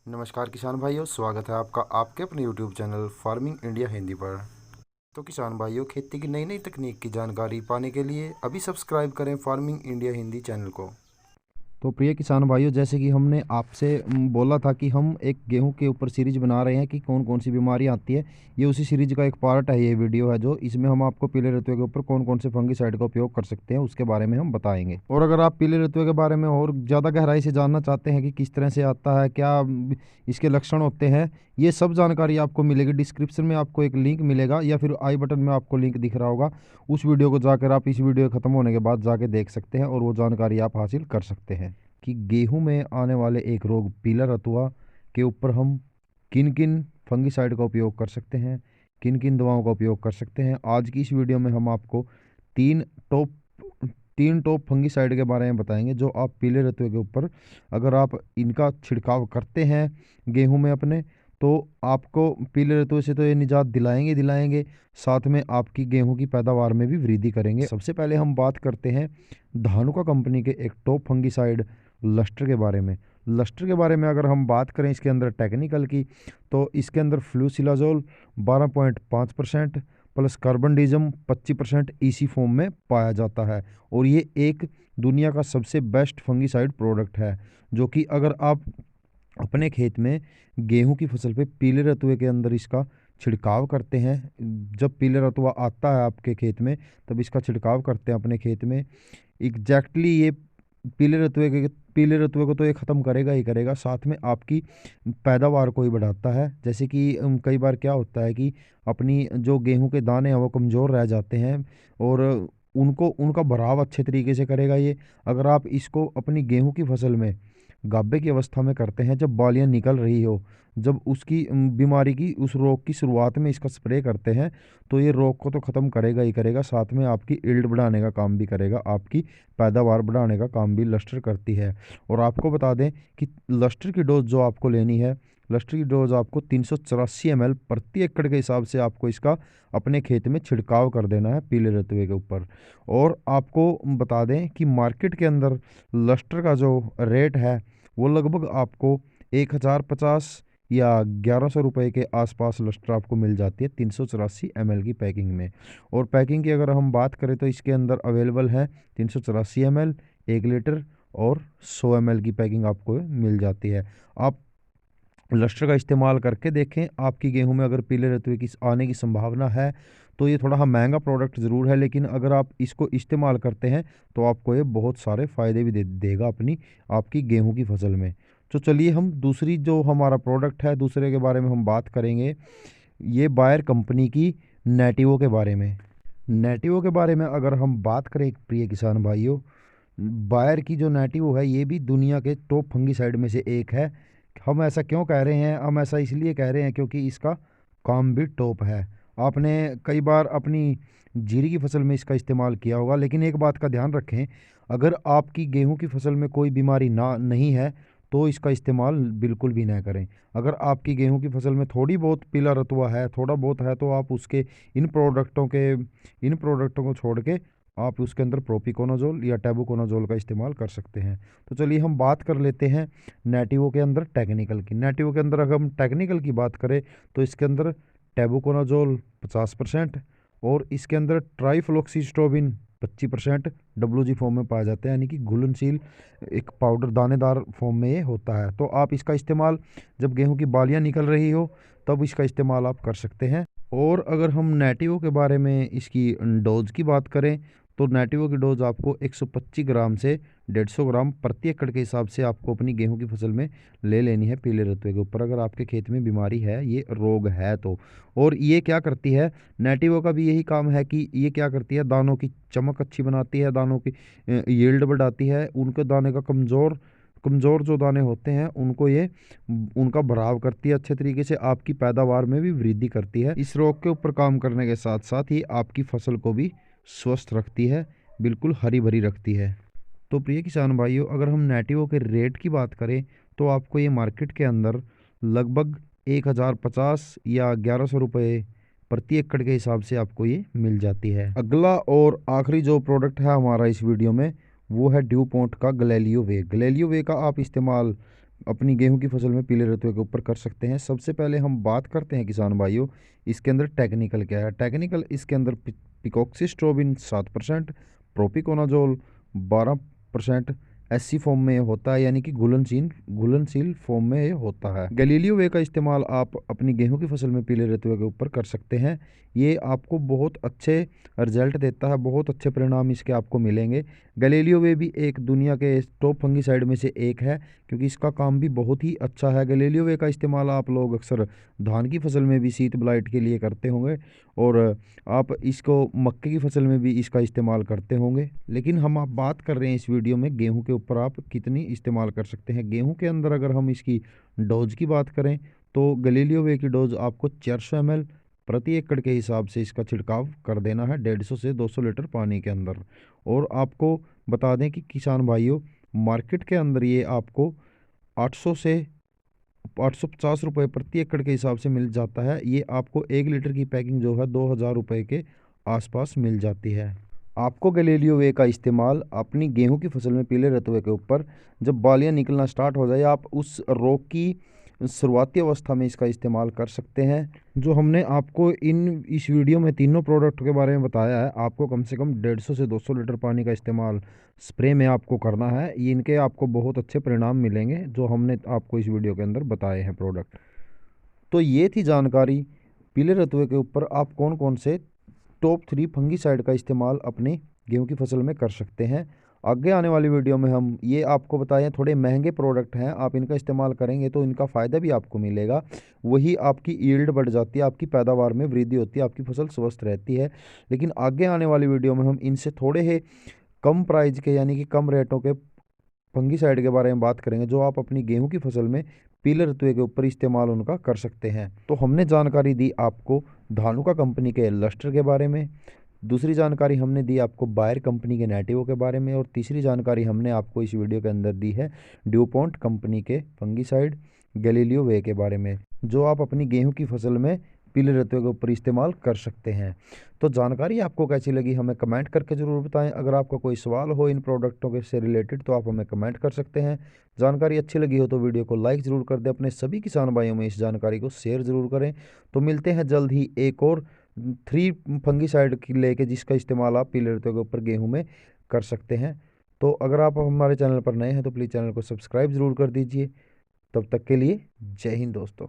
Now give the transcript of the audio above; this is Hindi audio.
नमस्कार किसान भाइयों, स्वागत है आपका आपके अपने YouTube channel farming India Hindi पर। तो किसान भाइयों, खेती की नई नई तकनीक की जानकारी पाने के लिए अभी सब्सक्राइब करें फार्मिंग इंडिया हिंदी चैनल को। तो प्रिय किसान भाइयों, जैसे कि हमने आपसे बोला था कि हम एक गेहूं के ऊपर सीरीज बना रहे हैं कि कौन कौन सी बीमारी आती है। ये उसी सीरीज का एक पार्ट है, ये वीडियो है जो इसमें हम आपको पीले रतुए के ऊपर कौन कौन से फंगिसाइड का उपयोग कर सकते हैं उसके बारे में हम बताएंगे। और अगर आप पीले रतुए के बारे में और ज़्यादा गहराई से जानना चाहते हैं कि किस तरह से आता है, क्या इसके लक्षण होते हैं, ये सब जानकारी आपको मिलेगी। डिस्क्रिप्शन में आपको एक लिंक मिलेगा या फिर आई बटन में आपको लिंक दिख रहा होगा। उस वीडियो को जाकर आप इस वीडियो ख़त्म होने के बाद जाके देख सकते हैं और वो जानकारी आप हासिल कर सकते हैं कि गेहूं में आने वाले एक रोग पीला रतुआ के ऊपर हम किन किन फंगिसाइड का उपयोग कर सकते हैं, किन किन दवाओं का उपयोग कर सकते हैं। आज की इस वीडियो में हम आपको तीन टॉप तीन टॉप फंगिसाइड के बारे में बताएंगे जो आप पीले रतुए के ऊपर अगर आप इनका छिड़काव करते हैं गेहूं में अपने, तो आपको पीले रतुए से तो ये निजात दिलाएंगे दिलाएंगे, साथ में आपकी गेहूं की पैदावार में भी वृद्धि करेंगे। सबसे पहले हम बात करते हैं धानुका कंपनी के एक टॉप फंगिसाइड लस्टर के बारे में। लस्टर के बारे में अगर हम बात करें इसके अंदर टेक्निकल की, तो इसके अंदर फ्लूसिलाजोल 12.5% प्लस कार्बनडिज़म 25% ईसी फॉर्म में पाया जाता है। और ये एक दुनिया का सबसे बेस्ट फंगिसाइड प्रोडक्ट है, जो कि अगर आप अपने खेत में गेहूं की फसल पे पीले रतुए के अंदर इसका छिड़काव करते हैं, जब पीले रतुआ आता है आपके खेत में तब इसका छिड़काव करते हैं अपने खेत में, एग्जैक्टली ये पीले रतुए को तो ये ख़त्म करेगा ही करेगा, साथ में आपकी पैदावार को ही बढ़ाता है। जैसे कि कई बार क्या होता है कि अपनी जो गेहूं के दाने हैं वो कमज़ोर रह जाते हैं और उनको उनका भराव अच्छे तरीके से करेगा ये। अगर आप इसको अपनी गेहूं की फसल में गाभे की अवस्था में करते हैं, जब बालियां निकल रही हो, जब उसकी बीमारी की उस रोग की शुरुआत में इसका स्प्रे करते हैं, तो ये रोग को तो ख़त्म करेगा ही करेगा, साथ में आपकी इल्ड बढ़ाने का काम भी करेगा, आपकी पैदावार बढ़ाने का काम भी लस्टर करती है। और आपको बता दें कि लस्टर की डोज जो आपको लेनी है, लस्टर की डोज आपको 384 ml प्रति एकड़ के हिसाब से आपको इसका अपने खेत में छिड़काव कर देना है पीले रतुए के ऊपर। और आपको बता दें कि मार्केट के अंदर लस्टर का जो रेट है वो लगभग आपको 1050 या 1100 रुपये के आसपास लस्टर आपको मिल जाती है 384 ml की पैकिंग में। और पैकिंग की अगर हम बात करें तो इसके अंदर अवेलेबल है 384 ml, 1 लीटर और 100 ml की पैकिंग आपको मिल जाती है। आप लस्टर का इस्तेमाल करके देखें, आपकी गेहूं में अगर पीले रतुए की आने की संभावना है तो ये थोड़ा महंगा प्रोडक्ट ज़रूर है, लेकिन अगर आप इसको इस्तेमाल करते हैं तो आपको ये बहुत सारे फ़ायदे भी देगा अपनी आपकी गेहूं की फसल में। तो चलिए हम दूसरी जो हमारा प्रोडक्ट है दूसरे के बारे में हम बात करेंगे, ये बायर कंपनी की नेटिवो के बारे में। नेटिवो के बारे में अगर हम बात करें प्रिय किसान भाइयों, बायर की जो नेटिवो है ये भी दुनिया के टॉप फंगिसाइड में से एक है। हम ऐसा क्यों कह रहे हैं? हम ऐसा इसलिए कह रहे हैं क्योंकि इसका काम भी टॉप है। आपने कई बार अपनी जीरी की फसल में इसका इस्तेमाल किया होगा, लेकिन एक बात का ध्यान रखें, अगर आपकी गेहूं की फसल में कोई बीमारी ना नहीं है तो इसका इस्तेमाल बिल्कुल भी ना करें। अगर आपकी गेहूं की फसल में थोड़ी बहुत पीला रतुआ है, थोड़ा बहुत है, तो आप उसके इन प्रोडक्टों को छोड़ के आप उसके अंदर प्रोपिकोनाजोल या टैबुकोनाजोल का इस्तेमाल कर सकते हैं। तो चलिए हम बात कर लेते हैं नेटिवो के अंदर टेक्निकल की। नेटिवो के अंदर अगर हम टेक्निकल की बात करें तो इसके अंदर टैबुकोनाजोल 50% और इसके अंदर ट्राइफ्लोक्सीस्टोबिन 25% WG फॉर्म में पाया जाता है, यानी कि घुलनशील एक पाउडर दानेदार फॉर्म में ये होता है। तो आप इसका इस्तेमाल जब गेहूं की बालियां निकल रही हो तब इसका इस्तेमाल आप कर सकते हैं। और अगर हम नेटिवो के बारे में इसकी डोज की बात करें तो नेटिवो की डोज आपको 125 ग्राम से 150 ग्राम प्रति एकड़ के हिसाब से आपको अपनी गेहूं की फसल में ले लेनी है पीले रतुए के ऊपर, अगर आपके खेत में बीमारी है, ये रोग है तो। और ये क्या करती है, नेटिवो का भी यही काम है कि ये क्या करती है, दानों की चमक अच्छी बनाती है, दानों की यील्ड बढ़ाती है, उनके दाने का कमज़ोर कमज़ोर जो दाने होते हैं उनको ये उनका भराव करती है अच्छे तरीके से, आपकी पैदावार में भी वृद्धि करती है। इस रोग के ऊपर काम करने के साथ साथ ही आपकी फसल को भी स्वस्थ रखती है, बिल्कुल हरी भरी रखती है। तो प्रिय किसान भाइयों, अगर हम नेटिवो के रेट की बात करें तो आपको ये मार्केट के अंदर लगभग 1050 या 1100 रुपये प्रति एकड़ के हिसाब से आपको ये मिल जाती है। अगला और आखिरी जो प्रोडक्ट है हमारा इस वीडियो में वो है ड्यू पॉन्ट का गलेलियो वे। गलेलियो वे का आप इस्तेमाल अपनी गेहूं की फसल में पीले रतुए के ऊपर कर सकते हैं। सबसे पहले हम बात करते हैं किसान भाइयों, इसके अंदर टेक्निकल क्या है। टेक्निकल इसके अंदर पिकोक्सिस्ट्रोबिन 7%, प्रोपिकोनाजोल 12% एससी फॉर्म में होता है, यानी कि घुलनशील फॉर्म में ये होता है। गैलीलियो वे का इस्तेमाल आप अपनी गेहूं की फसल में पीले रतुए के ऊपर कर सकते हैं। ये आपको बहुत अच्छे रिजल्ट देता है, बहुत अच्छे परिणाम इसके आपको मिलेंगे। गैलीलियो वे भी एक दुनिया के टॉप फंगिसाइड में से एक है, क्योंकि इसका काम भी बहुत ही अच्छा है। गैलीलियो वे का इस्तेमाल आप लोग अक्सर धान की फसल में भी शीत ब्लाइट के लिए करते होंगे, और आप इसको मक्के की फसल में भी इसका इस्तेमाल करते होंगे। लेकिन हम आप बात कर रहे हैं इस वीडियो में गेहूं के ऊपर आप कितनी इस्तेमाल कर सकते हैं। गेहूं के अंदर अगर हम इसकी डोज की बात करें तो गैलीलियो वे की डोज आपको 400 ml प्रति एकड़ के हिसाब से इसका छिड़काव कर देना है 150 से 200 लीटर पानी के अंदर। और आपको बता दें कि किसान भाइयों, मार्केट के अंदर ये आपको 800 से 850 रुपये प्रति एकड़ के हिसाब से मिल जाता है। ये आपको 1 लीटर की पैकिंग जो है 2000 रुपये के आसपास मिल जाती है। आपको गैलीलियो वे का इस्तेमाल अपनी गेहूं की फसल में पीले रतुए के ऊपर जब बालियां निकलना स्टार्ट हो जाए, आप उस रोग की शुरुआती अवस्था में इसका इस्तेमाल कर सकते हैं। जो हमने आपको इस वीडियो में तीनों प्रोडक्ट के बारे में बताया है, आपको कम से कम 150 से 200 लीटर पानी का इस्तेमाल स्प्रे में आपको करना है। ये इनके आपको बहुत अच्छे परिणाम मिलेंगे जो हमने आपको इस वीडियो के अंदर बताए हैं प्रोडक्ट। तो ये थी जानकारी पीले रतुए के ऊपर आप कौन कौन से टॉप 3 फंगीसाइड का इस्तेमाल अपनी गेहूं की फसल में कर सकते हैं। आगे आने वाली वीडियो में हम ये आपको बताएं, थोड़े महंगे प्रोडक्ट हैं, आप इनका इस्तेमाल करेंगे तो इनका फ़ायदा भी आपको मिलेगा। वही आपकी यील्ड बढ़ जाती है, आपकी पैदावार में वृद्धि होती है, आपकी फसल स्वस्थ रहती है। लेकिन आगे आने वाली वीडियो में हम इनसे थोड़े ही कम प्राइस के, यानी कि कम रेटों के फंगीसाइड के बारे में बात करेंगे जो आप अपनी गेहूं की फसल में पीले रतुए के ऊपर इस्तेमाल उनका कर सकते हैं। तो हमने जानकारी दी आपको धानुका कंपनी के लस्टर के बारे में, दूसरी जानकारी हमने दी आपको बायर कंपनी के नेटिवो के बारे में, और तीसरी जानकारी हमने आपको इस वीडियो के अंदर दी है ड्यूपॉन्ट कंपनी के फंगीसाइड गैलीलियो वे के बारे में, जो आप अपनी गेहूं की फसल में पीले रतुए के ऊपर इस्तेमाल कर सकते हैं। तो जानकारी आपको कैसी लगी हमें कमेंट करके ज़रूर बताएं। अगर आपका कोई सवाल हो इन प्रोडक्टों के से रिलेटेड तो आप हमें कमेंट कर सकते हैं। जानकारी अच्छी लगी हो तो वीडियो को लाइक ज़रूर कर दें, अपने सभी किसान भाइयों में इस जानकारी को शेयर ज़रूर करें। तो मिलते हैं जल्द ही एक और 3 फंगीसाइड की लेके जिसका इस्तेमाल आप पीले रतुए के ऊपर गेहूँ में कर सकते हैं। तो अगर आप हमारे चैनल पर नए हैं तो प्लीज़ चैनल को सब्सक्राइब ज़रूर कर दीजिए। तब तक के लिए जय हिंद दोस्तों।